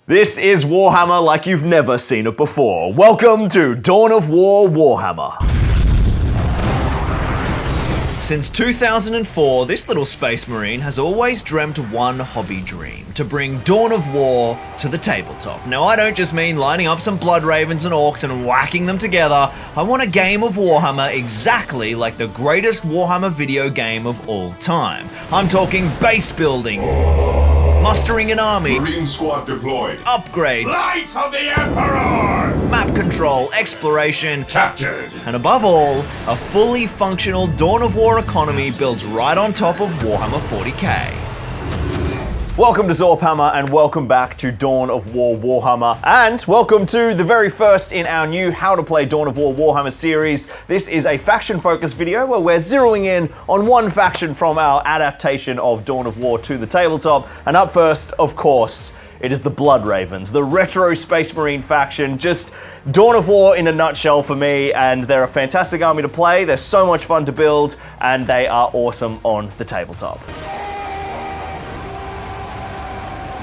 This is Warhammer like you've never seen it before. Welcome to Dawn of War Warhammer. Since 2004, this little Space Marine has always dreamt one hobby dream: to bring Dawn of War to the tabletop. Now, I don't just mean lining up some Blood Ravens and Orcs and whacking them together. I want a game of Warhammer exactly like the greatest Warhammer video game of all time. I'm talking base building, mustering an army, Marine squad deployed, upgrades, Light of the Emperor, map control, exploration, captured, and above all, a fully functional Dawn of War economy built right on top of Warhammer 40k. Welcome to ZorpHammer and welcome back to Dawn of War Warhammer, and welcome to the very first in our new How to Play Dawn of War Warhammer series. This is a faction-focused video where we're zeroing in on one faction from our adaptation of Dawn of War to the tabletop, and up first, of course, it is the Blood Ravens, the retro Space Marine faction. Just Dawn of War in a nutshell for me, and they're a fantastic army to play, they're so much fun to build, and they are awesome on the tabletop.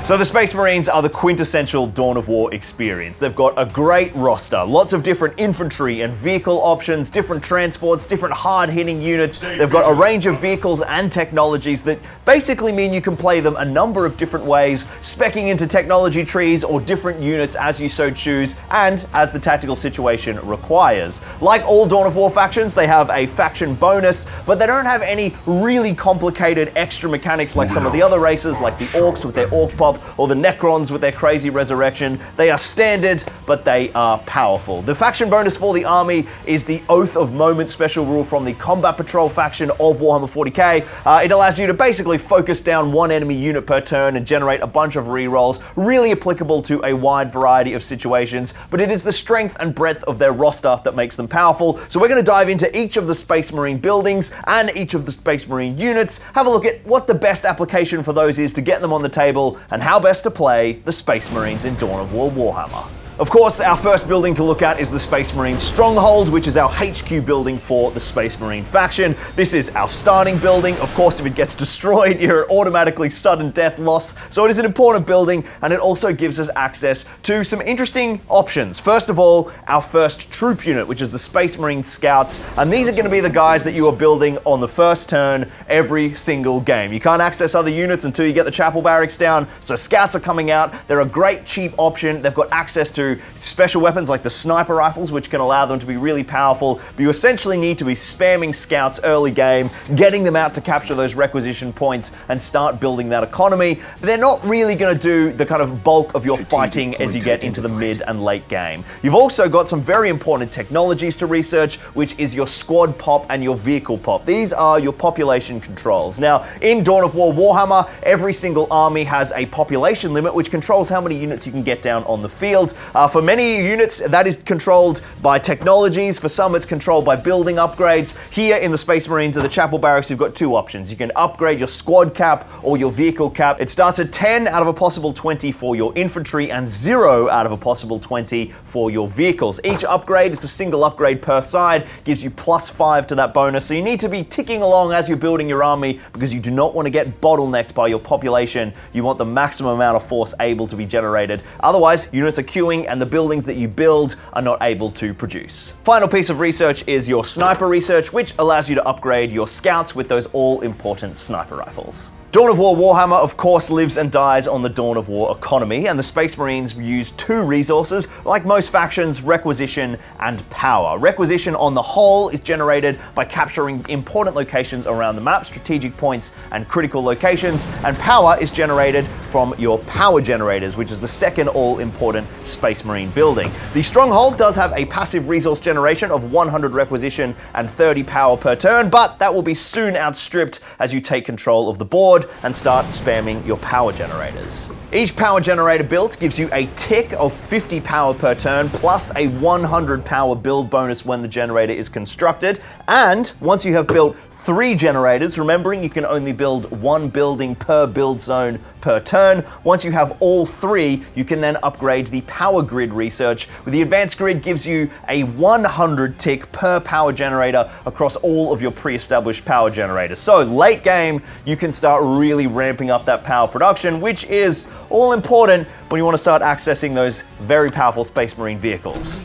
So the Space Marines are the quintessential Dawn of War experience. They've got a great roster, lots of different infantry and vehicle options, different transports, different hard-hitting units. They've got a range of vehicles and technologies that basically mean you can play them a number of different ways, speccing into technology trees or different units as you so choose and as the tactical situation requires. Like all Dawn of War factions, they have a faction bonus, but they don't have any really complicated extra mechanics like some of the other races, like the Orcs with their Orc Pop, or the Necrons with their crazy resurrection. They are standard, but they are powerful. The faction bonus for the army is the Oath of Moment special rule from the Combat Patrol faction of Warhammer 40k. It allows you to basically focus down one enemy unit per turn and generate a bunch of rerolls, really applicable to a wide variety of situations, but it is the strength and breadth of their roster that makes them powerful. So we're going to dive into each of the Space Marine buildings and each of the Space Marine units, have a look at what the best application for those is to get them on the table, and how best to play the Space Marines in Dawn of War Warhammer. Of course, our first building to look at is the Space Marine Stronghold, which is our HQ building for the Space Marine faction. This is our starting building. Of course, if it gets destroyed, you're automatically sudden death lost. So it is an important building, and it also gives us access to some interesting options. First of all, our first troop unit, which is the Space Marine Scouts. And these are going to be the guys that you are building on the first turn every single game. You can't access other units until you get the Chapel Barracks down. So Scouts are coming out. They're a great cheap option. They've got access to special weapons like the sniper rifles, which can allow them to be really powerful, but you essentially need to be spamming Scouts early game, getting them out to capture those requisition points and start building that economy. But they're not really going to do the kind of bulk of your fighting as you get into the mid and late game. You've also got some very important technologies to research, which is your squad pop and your vehicle pop. These are your population controls. Now, in Dawn of War Warhammer, every single army has a population limit, which controls how many units you can get down on the field. For many units, that is controlled by technologies. For some, it's controlled by building upgrades. Here in the Space Marines or the Chapel Barracks, you've got two options. You can upgrade your squad cap or your vehicle cap. It starts at 10 out of a possible 20 for your infantry and 0 out of a possible 20 for your vehicles. Each upgrade, it's a single upgrade per side, gives you +5 to that bonus. So you need to be ticking along as you're building your army because you do not want to get bottlenecked by your population. You want the maximum amount of force able to be generated. Otherwise, units are queuing and the buildings that you build are not able to produce. Final piece of research is your sniper research, which allows you to upgrade your scouts with those all-important sniper rifles. Dawn of War Warhammer, of course, lives and dies on the Dawn of War economy, and the Space Marines use two resources, like most factions: requisition and power. Requisition on the whole is generated by capturing important locations around the map, strategic points and critical locations, and power is generated from your power generators, which is the second all-important Space Marine building. The Stronghold does have a passive resource generation of 100 requisition and 30 power per turn, but that will be soon outstripped as you take control of the board and start spamming your power generators. Each power generator built gives you a tick of 50 power per turn, plus a 100 power build bonus when the generator is constructed, and once you have built 3 generators, remembering you can only build 1 building per build zone per turn. Once you have all 3, you can then upgrade the power grid research. With the advanced grid gives you a 100 tick per power generator across all of your pre-established power generators. So late game, you can start really ramping up that power production, which is all important when you want to start accessing those very powerful Space Marine vehicles.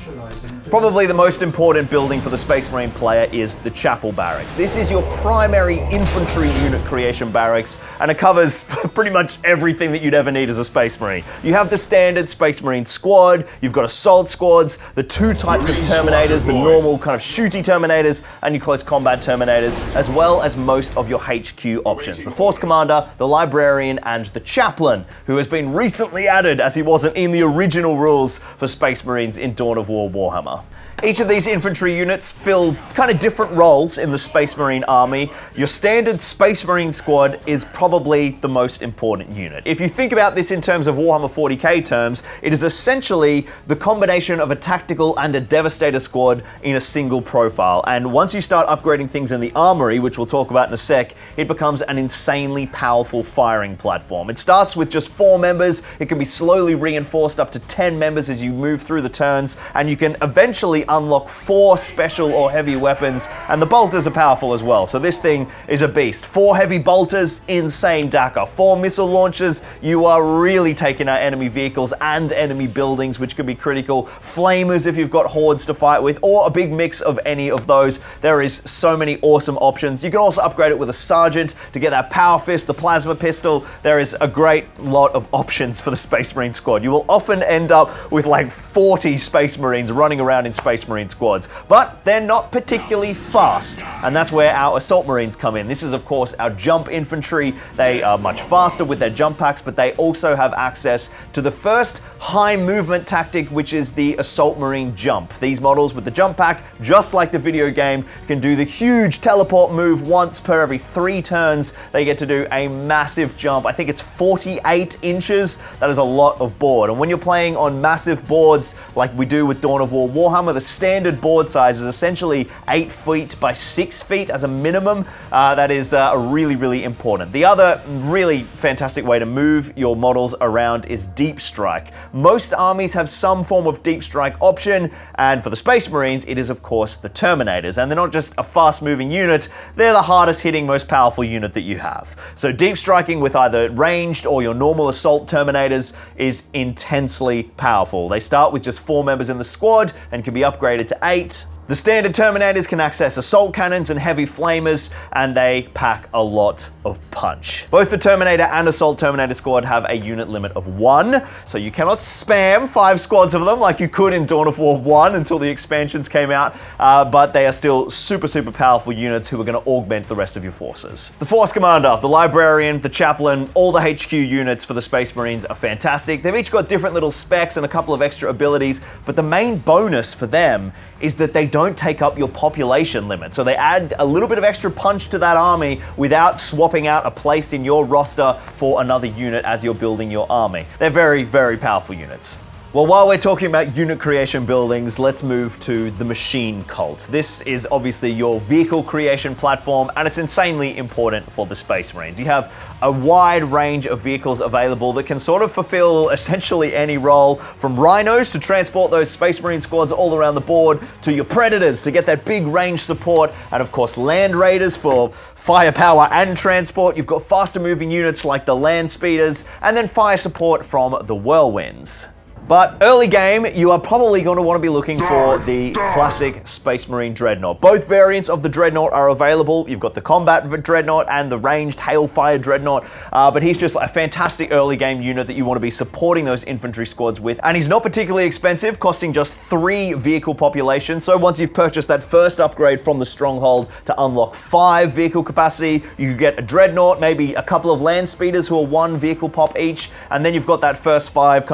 Probably the most important building for the Space Marine player is the Chapel Barracks. This is your primary infantry unit creation barracks, and it covers pretty much everything that you'd ever need as a Space Marine. You have the standard Space Marine squad, you've got assault squads, the 2 types of Terminators, the normal kind of shooty Terminators and your close combat Terminators, as well as most of your HQ options. The Force Commander, the Librarian, and the Chaplain, who has been recently added as he wasn't in the original rules for Space Marines in Dawn of War Warhammer. Each of these infantry units fill kind of different roles in the Space Marine army. Your standard Space Marine squad is probably the most important unit. If you think about this in terms of Warhammer 40k terms, it is essentially the combination of a tactical and a devastator squad in a single profile. And once you start upgrading things in the Armory, which we'll talk about in a sec, it becomes an insanely powerful firing platform. It starts with just 4 members, it can be slowly reinforced up to 10 members as you move through the turns, and you can eventually unlock 4 special or heavy weapons, and the bolters are powerful as well. So this thing is a beast. 4 heavy bolters, insane DACA. 4 missile launchers, you are really taking out enemy vehicles and enemy buildings, which can be critical. Flamers if you've got hordes to fight with, or a big mix of any of those. There is so many awesome options. You can also upgrade it with a sergeant to get that power fist, the plasma pistol. There is a great lot of options for the Space Marine squad. You will often end up with like 40 Space Marines running around in Space Marine squads, but they're not particularly fast, and that's where our Assault Marines come in. This is of course our jump infantry. They are much faster with their jump packs, but they also have access to the first high movement tactic, which is the Assault Marine jump. These models with the jump pack, just like the video game, can do the huge teleport move once per every 3 turns. They get to do a massive jump. I think it's 48 inches. That is a lot of board, and when you're playing on massive boards like we do with Dawn of War Warhammer, the standard board size is essentially 8 feet by 6 feet as a minimum. That is really important. The other really fantastic way to move your models around is deep strike. Most armies have some form of deep strike option, and for the Space Marines, it is of course the Terminators. And they're not just a fast moving unit, they're the hardest hitting, most powerful unit that you have. So deep striking with either ranged or your normal assault Terminators is intensely powerful. They start with just 4 members in the squad and can be upgraded to 8. The standard Terminators can access assault cannons and heavy flamers, and they pack a lot of punch. Both the Terminator and Assault Terminator squad have a unit limit of 1, so you cannot spam 5 squads of them like you could in Dawn of War 1 until the expansions came out, but they are still super powerful units who are going to augment the rest of your forces. The Force Commander, the Librarian, the Chaplain, all the HQ units for the Space Marines are fantastic. They've each got different little specs and a couple of extra abilities, but the main bonus for them is that they don't take up your population limit. So they add a little bit of extra punch to that army without swapping out a place in your roster for another unit as you're building your army. They're very powerful units. Well, while we're talking about unit creation buildings, let's move to the Machine Cult. This is obviously your vehicle creation platform, and it's insanely important for the Space Marines. You have a wide range of vehicles available that can sort of fulfill essentially any role, from rhinos to transport those Space Marine squads all around the board, to your Predators to get that big range support, and of course Land Raiders for firepower and transport. You've got faster moving units like the Land Speeders, and then fire support from the Whirlwinds. But early game, you are probably going to want to be looking for the classic Space Marine Dreadnought. Both variants of the Dreadnought are available. You've got the Combat Dreadnought and the Ranged Hailfire Dreadnought, but he's just a fantastic early game unit that you want to be supporting those infantry squads with. And he's not particularly expensive, costing just 3 vehicle population. So once you've purchased that first upgrade from the Stronghold to unlock 5 vehicle capacity, you get a Dreadnought, maybe a couple of Land Speeders who are 1 vehicle pop each, and then you've got that first 5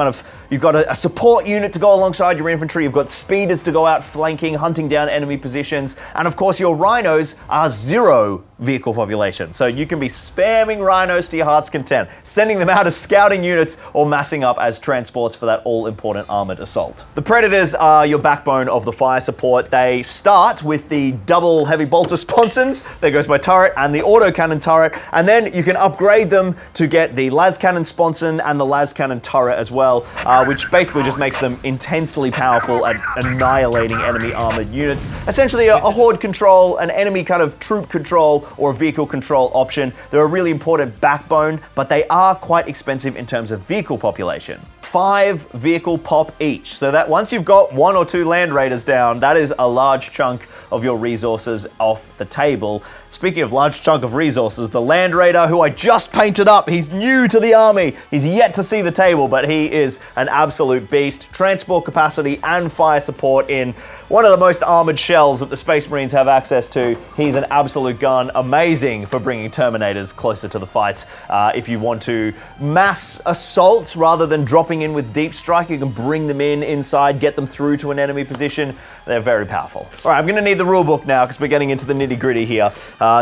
you've got a support unit to go alongside your infantry, you've got speeders to go out flanking, hunting down enemy positions, and of course your rhinos are 0 vehicle population. So you can be spamming rhinos to your heart's content, sending them out as scouting units or massing up as transports for that all-important armored assault. The Predators are your backbone of the fire support. They start with the double heavy bolter sponsons, there goes my turret, and the autocannon turret, and then you can upgrade them to get the las cannon sponson and the las cannon turret as well, which basically just makes them intensely powerful at annihilating enemy armored units. Essentially a horde control, an enemy kind of troop control, or a vehicle control option. They're a really important backbone, but they are quite expensive in terms of vehicle population. 5 vehicle pop each. So that once you've got 1 or 2 land raiders down, that is a large chunk of your resources off the table. Speaking of large chunk of resources, the land raider who I just painted up, he's new to the army. He's yet to see the table, but he is an absolute beast. Transport capacity and fire support in one of the most armored shells that the Space Marines have access to. He's an absolute gun, amazing for bringing Terminators closer to the fight. If you want to mass assault rather than dropping in with deep strike, you can bring them in inside, get them through to an enemy position. They're very powerful. All right, I'm going to need the rule book now because we're getting into the nitty gritty here.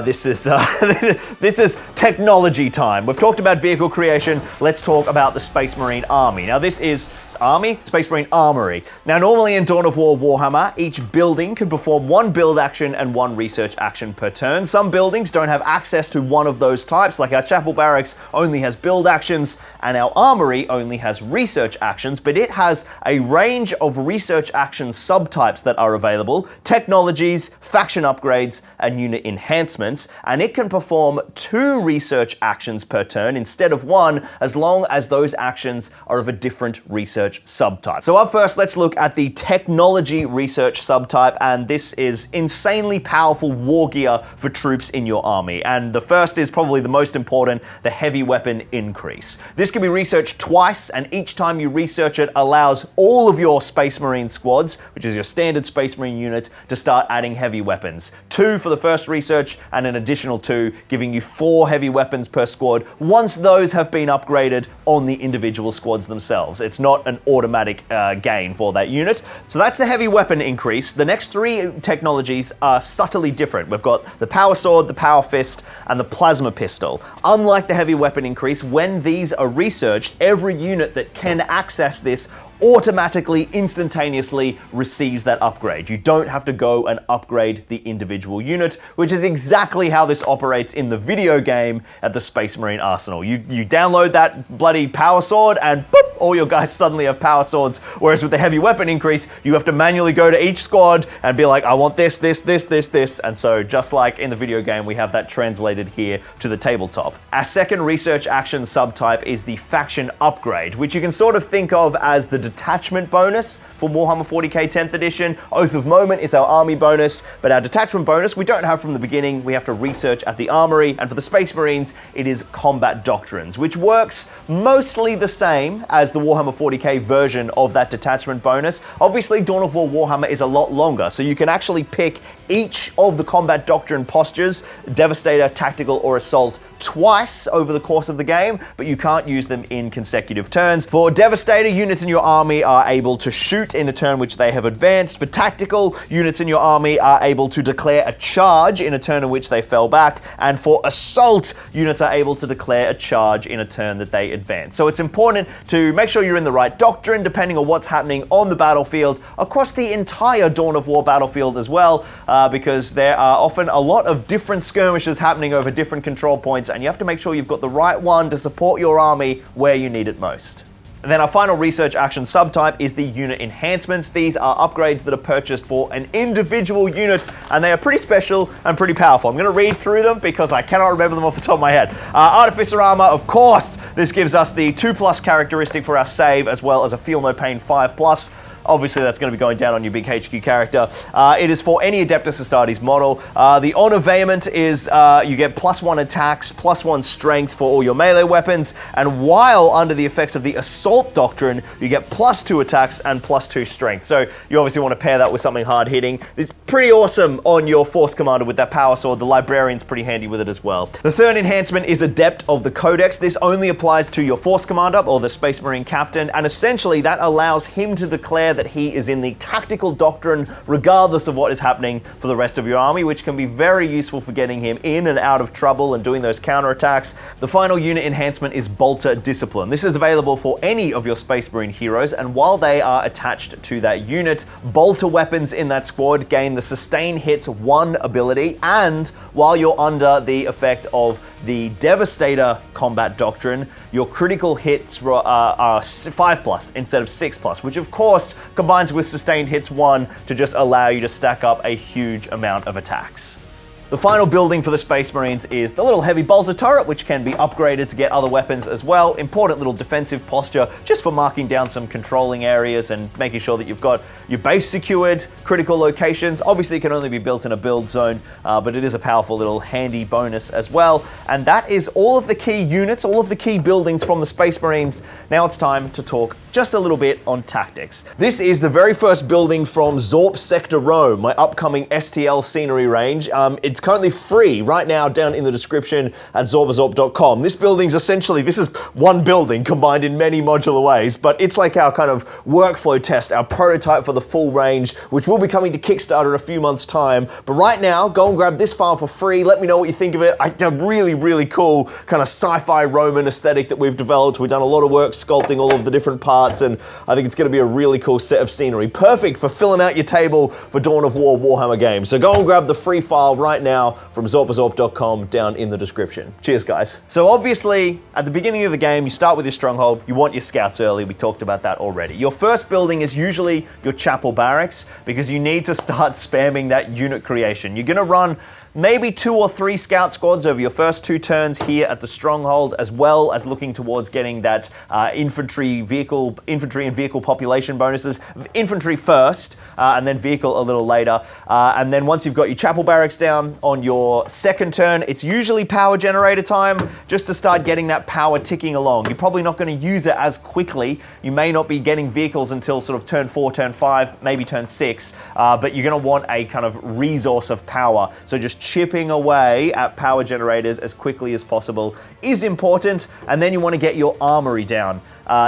This is technology time. We've talked about vehicle creation. Let's talk about the Space Marine Army. Now this is Army, Space Marine Armory. Now normally in Dawn of War Warhammer, each building can perform 1 build action and 1 research action per turn. Some buildings don't have access to one of those types, like our Chapel Barracks only has build actions and our Armory only has research actions, but it has a range of research action subtypes that are available, technologies, faction upgrades, and unit enhancements, and it can perform 2 research actions per turn instead of 1, as long as those actions are of a different research subtype. So up first, let's look at the technology research subtype, and this is insanely powerful war gear for troops in your army. And the first is probably the most important, the heavy weapon increase. This can be researched twice, and each time you research it allows all of your Space Marine squads, which is your standard Space Marine unit, to start adding heavy weapons. 2 for the first research and an additional 2, giving you 4 heavy weapons per squad once those have been upgraded on the individual squads themselves. It's not an automatic gain for that unit. So that's the heavy weapon increase. The next 3 technologies are subtly different. We've got the power sword, the power fist, and the plasma pistol. Unlike the heavy weapon increase, when these are researched, every unit that can access this automatically, instantaneously receives that upgrade. You don't have to go and upgrade the individual unit, which is exactly how this operates in the video game at the Space Marine Arsenal. You download that bloody power sword and boop, all your guys suddenly have power swords, whereas with the heavy weapon increase, you have to manually go to each squad and be like, I want this, this, this, this, this, and so just like in the video game, we have that translated here to the tabletop. Our second research action subtype is the faction upgrade, which you can sort of think of as the detachment bonus for Warhammer 40k 10th edition. Oath of Moment is our army bonus, but our detachment bonus we don't have from the beginning. We have to research at the Armory, and for the Space Marines, it is combat doctrines, which works mostly the same as the Warhammer 40k version of that detachment bonus. Obviously, Dawn of War Warhammer is a lot longer, so you can actually pick each of the combat doctrine postures, Devastator, Tactical, or Assault, twice over the course of the game, but you can't use them in consecutive turns. For Devastator, units in your army are able to shoot in a turn which they have advanced. For Tactical, units in your army are able to declare a charge in a turn in which they fell back. And for Assault, units are able to declare a charge in a turn that they advance. So it's important to make sure you're in the right doctrine, depending on what's happening on the battlefield, across the entire Dawn of War battlefield as well, because there are often a lot of different skirmishes happening over different control points, and you have to make sure you've got the right one to support your army where you need it most. And then our final research action subtype is the unit enhancements. These are upgrades that are purchased for an individual unit, and they are pretty special and pretty powerful. I'm going to read through them because I cannot remember them off the top of my head. Artificer Armor, of course. This gives us the 2+ characteristic for our save, as well as a Feel No Pain 5+. Obviously, that's going to be going down on your big HQ character. It is for any Adeptus Astartes model. The Honor Vehement is you get +1 attacks, +1 strength for all your melee weapons, and while under the effects of the Assault Doctrine, you get +2 attacks and +2 strength. So you obviously want to pair that with something hard-hitting. It's pretty awesome on your Force Commander with that Power Sword. The Librarian's pretty handy with it as well. The third enhancement is Adept of the Codex. This only applies to your Force Commander or the Space Marine Captain, and essentially that allows him to declare aware that he is in the tactical doctrine regardless of what is happening for the rest of your army, which can be very useful for getting him in and out of trouble and doing those counterattacks. The final unit enhancement is Bolter Discipline. This is available for any of your Space Marine heroes, and while they are attached to that unit, bolter weapons in that squad gain the Sustain Hits 1 ability, and while you're under the effect of the Devastator combat doctrine, your critical hits are 5+ instead of 6+, which of course combines with Sustained Hits 1 to just allow you to stack up a huge amount of attacks. The final building for the Space Marines is the little heavy bolter turret, which can be upgraded to get other weapons as well. Important little defensive posture just for marking down some controlling areas and making sure that you've got your base secured, critical locations. Obviously, it can only be built in a build zone, but it is a powerful little handy bonus as well. And that is all of the key units, all of the key buildings from the Space Marines. Now it's time to talk just a little bit on tactics. This is the very first building from Zorp Sector Rome, my upcoming STL scenery range. It's currently free right now down in the description at ZorpHammer.com. This building's essentially, this is one building combined in many modular ways, but it's like our kind of workflow test, our prototype for the full range, which will be coming to Kickstarter in a few months' time. But right now, go and grab this file for free. Let me know what you think of it. A really, really cool kind of sci-fi Roman aesthetic that we've developed. We've done a lot of work sculpting all of the different parts, and I think it's going to be a really cool set of scenery. Perfect for filling out your table for Dawn of War Warhammer games. So go and grab the free file right now from ZorpHammer.com down in the description. Cheers, guys. So obviously, at the beginning of the game, you start with your Stronghold. You want your scouts early. We talked about that already. Your first building is usually your Chapel Barracks, because you need to start spamming that unit creation. You're going to run maybe 2 or 3 scout squads over your first 2 turns here at the Stronghold, as well as looking towards getting that infantry and vehicle population bonuses. Infantry first, and then vehicle a little later. And then once you've got your Chapel Barracks down on your second turn, it's usually power generator time, just to start getting that power ticking along. You're probably not going to use it as quickly. You may not be getting vehicles until sort of turn 4, turn 5, maybe turn 6, but you're going to want a kind of resource of power. So just chipping away at power generators as quickly as possible is important. And then you want to get your Armory down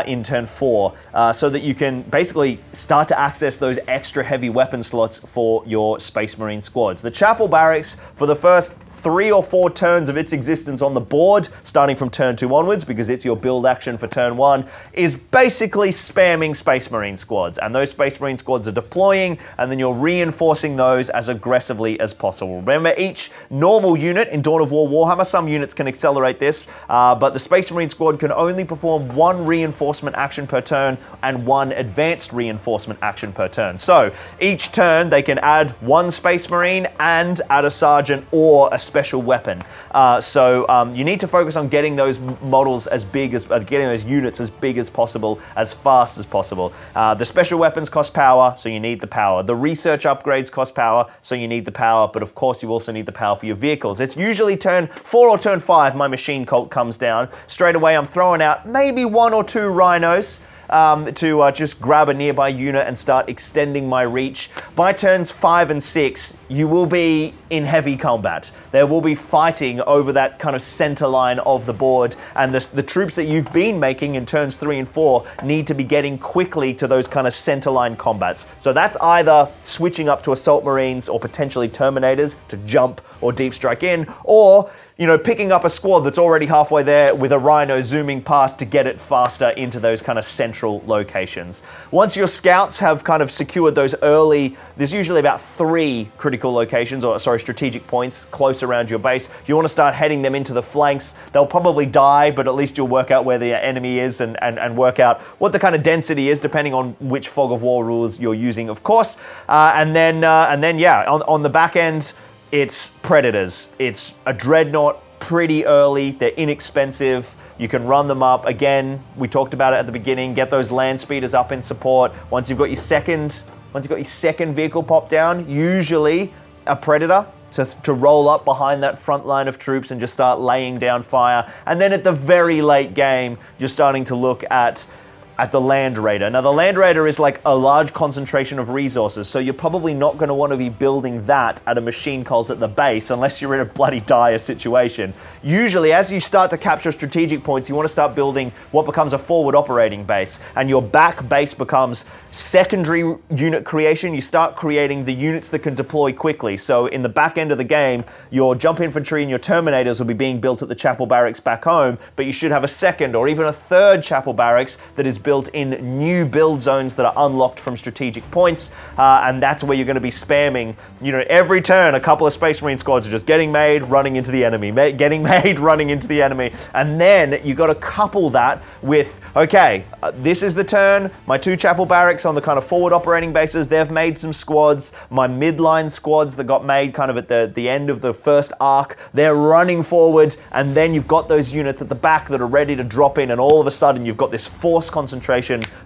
in turn 4 so that you can basically start to access those extra heavy weapon slots for your Space Marine squads. The Chapel Barracks, for the first 3 or 4 turns of its existence on the board, starting from turn 2 onwards, because it's your build action for turn 1, is basically spamming Space Marine squads. And those Space Marine squads are deploying, and then you're reinforcing those as aggressively as possible. Remember, each normal unit in Dawn of War Warhammer, some units can accelerate this, but the Space Marine squad can only perform 1 reinforcement action per turn and 1 advanced reinforcement action per turn. So each turn they can add 1 Space Marine and add a sergeant or a special weapon. So you need to focus on getting those models as big as, getting those units as big as possible, as fast as possible. The special weapons cost power, so you need the power. The research upgrades cost power, so you need the power, but of course you also need the power for your vehicles. It's usually turn 4 or turn 5 my machine cult comes down. Straight away I'm throwing out maybe 1 or 2 rhinos to just grab a nearby unit and start extending my reach. By turns 5 and 6, you will be in heavy combat. There will be fighting over that kind of center line of the board, and the troops that you've been making in turns 3 and 4 need to be getting quickly to those kind of center line combats. So that's either switching up to Assault Marines or potentially Terminators to jump or deep strike in, or picking up a squad that's already halfway there with a Rhino zooming past to get it faster into those kind of central locations. Once your scouts have kind of secured those early, there's usually about 3 critical locations, or sorry, strategic points close around your base. You want to start heading them into the flanks. They'll probably die, but at least you'll work out where the enemy is and work out what the kind of density is, depending on which Fog of War rules you're using, of course. And then yeah, on the back end, it's Predators. It's a Dreadnought pretty early. They're inexpensive. You can run them up. Again, we talked about it at the beginning. Get those land speeders up in support. Once you've got your second vehicle pop down, usually a Predator to roll up behind that front line of troops and just start laying down fire. And then at the very late game, you're starting to look at at the Land Raider. Now the Land Raider is like a large concentration of resources, so you're probably not going to want to be building that at a machine cult at the base unless you're in a bloody dire situation. Usually as you start to capture strategic points, you want to start building what becomes a forward operating base, and your back base becomes secondary unit creation. You start creating the units that can deploy quickly. So in the back end of the game, your jump infantry and your terminators will be being built at the chapel barracks back home, but you should have a second or even a third chapel barracks that is built in new build zones that are unlocked from strategic points, and that's where you're going to be spamming, you know, every turn a couple of Space Marine squads are just getting made, running into the enemy, getting made, running into the enemy, and then you got to couple that with, okay, this is the turn, my two chapel barracks on the kind of forward operating bases, they've made some squads, my midline squads that got made kind of at the end of the first arc, they're running forward, and then you've got those units at the back that are ready to drop in, and all of a sudden you've got this force concentration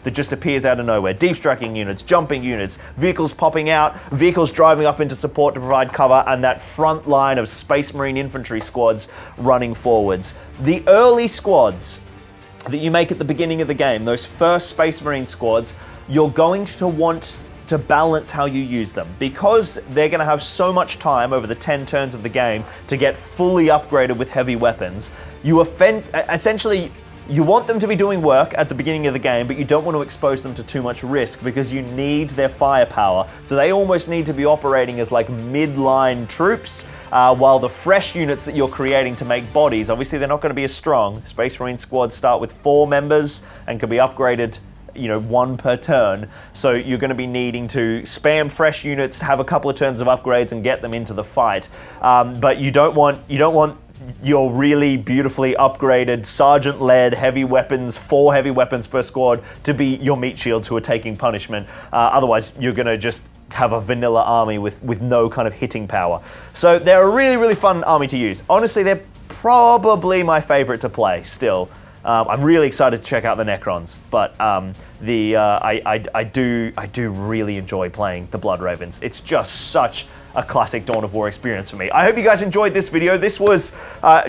that just appears out of nowhere. Deep striking units, jumping units, vehicles popping out, vehicles driving up into support to provide cover, and that front line of Space Marine infantry squads running forwards. The early squads that you make at the beginning of the game, those first Space Marine squads, you're going to want to balance how you use them, because they're going to have so much time over the 10 turns of the game to get fully upgraded with heavy weapons. Essentially, you want them to be doing work at the beginning of the game, but you don't want to expose them to too much risk because you need their firepower. So they almost need to be operating as like midline troops, while the fresh units that you're creating to make bodies, obviously they're not going to be as strong. Space Marine squads start with 4 members and can be upgraded, you know, 1 per turn. So you're going to be needing to spam fresh units, have a couple of turns of upgrades, and get them into the fight. But you don't want your really beautifully upgraded sergeant-led heavy weapons, 4 heavy weapons per squad, to be your meat shields who are taking punishment. Otherwise, you're going to just have a vanilla army with no kind of hitting power. So they're a really, really fun army to use. Honestly, they're probably my favorite to play still. I'm really excited to check out the Necrons, but I do really enjoy playing the Blood Ravens. It's just such a classic Dawn of War experience for me. I hope you guys enjoyed this video. This was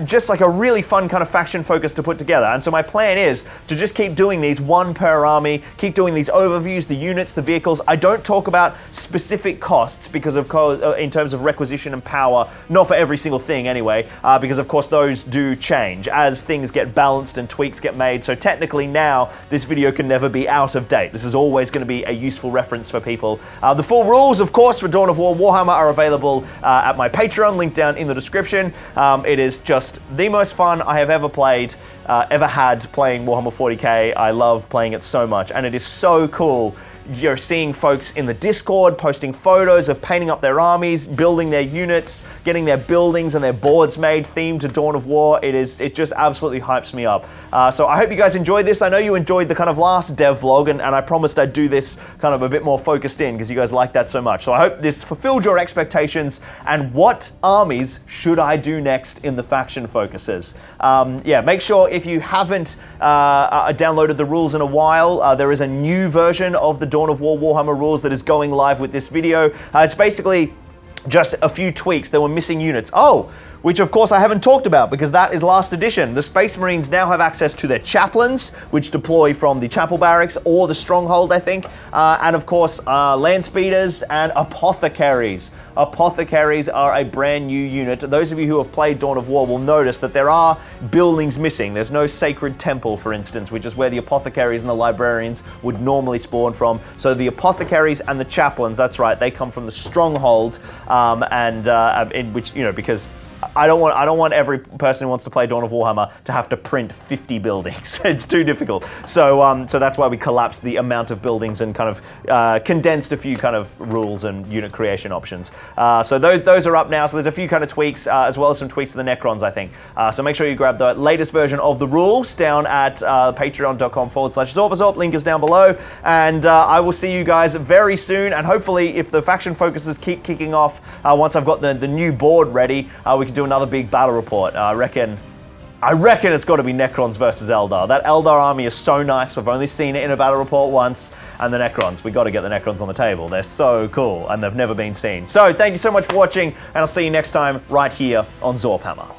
just like a really fun kind of faction focus to put together, and so my plan is to just keep doing these 1 per army, keep doing these overviews, the units, the vehicles. I don't talk about specific costs because of in terms of requisition and power, not for every single thing anyway, because of course those do change as things get balanced and tweaks get made. So technically now this video can never be out of date. This is always going to be a useful reference for people. The full rules, of course, for Dawn of War Warhammer are available at my Patreon, link down in the description. It is just the most fun I have ever had playing Warhammer 40k. I love playing it so much, and it is so cool. You're seeing folks in the Discord posting photos of painting up their armies, building their units, getting their buildings and their boards made themed to Dawn of War. It just absolutely hypes me up. So I hope you guys enjoyed this. I know you enjoyed the kind of last dev vlog, and I promised I'd do this kind of a bit more focused in because you guys like that so much. So I hope this fulfilled your expectations. And what armies should I do next in the faction focuses? Yeah, make sure if you haven't downloaded the rules in a while, there is a new version of the Dawn of War Warhammer rules that is going live with this video. It's basically just a few tweaks. There were missing units. Oh, which of course I haven't talked about because that is last edition. The Space Marines now have access to their chaplains, which deploy from the Chapel Barracks or the Stronghold, I think. And of course, land speeders and apothecaries. Apothecaries are a brand new unit. Those of you who have played Dawn of War will notice that there are buildings missing. There's no sacred temple, for instance, which is where the apothecaries and the librarians would normally spawn from. So the apothecaries and the chaplains, that's right, they come from the Stronghold, in which, you know, because I don't want every person who wants to play Dawn of Warhammer to have to print 50 buildings. It's too difficult. So that's why we collapsed the amount of buildings and kind of condensed a few kind of rules and unit creation options. So those are up now. So there's a few kind of tweaks, as well as some tweaks to the Necrons, I think. So make sure you grab the latest version of the rules down at patreon.com/ZorpHammer. Link is down below. And I will see you guys very soon. And hopefully, if the faction focuses keep kicking off, once I've got the new board ready, we can do another big battle report. I reckon it's got to be Necrons versus Eldar. That Eldar army is so nice. We've only seen it in a battle report once. And the Necrons, we got to get the Necrons on the table. They're so cool, and they've never been seen. So thank you so much for watching, and I'll see you next time right here on ZorpHammer.